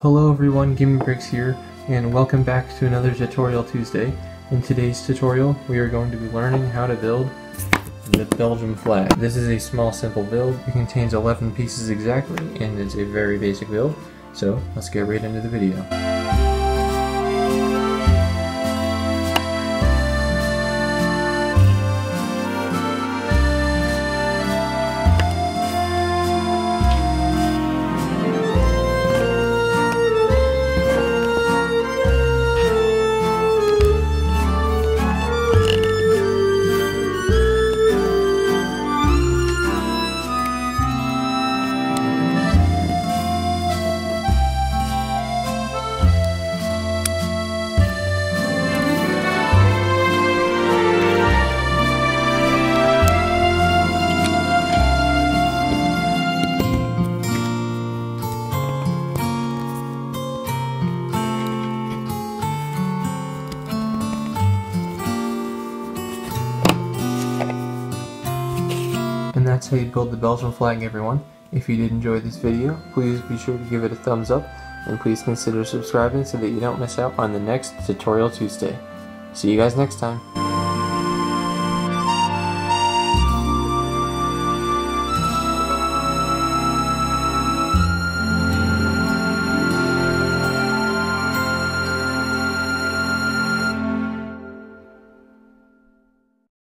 Hello everyone, GimmeBricks here, and welcome back to another Tutorial Tuesday. In today's tutorial, we are going to be learning how to build the Belgium flag. This is a small, simple build. It contains 11 pieces exactly, and it's a very basic build. So, let's get right into the video. And that's how you build the Belgian flag, everyone. If you did enjoy this video, please be sure to give it a thumbs up, and please consider subscribing so that you don't miss out on the next Tutorial Tuesday. See you guys next time.